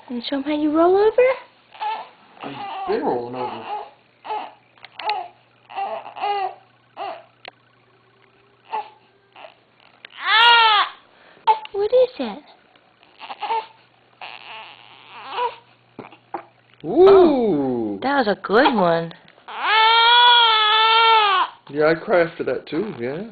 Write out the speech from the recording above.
And show him how you roll over? He's been rolling over. What is that? Ooh! Oh, that was a good one. Yeah, I crafted that too, yeah.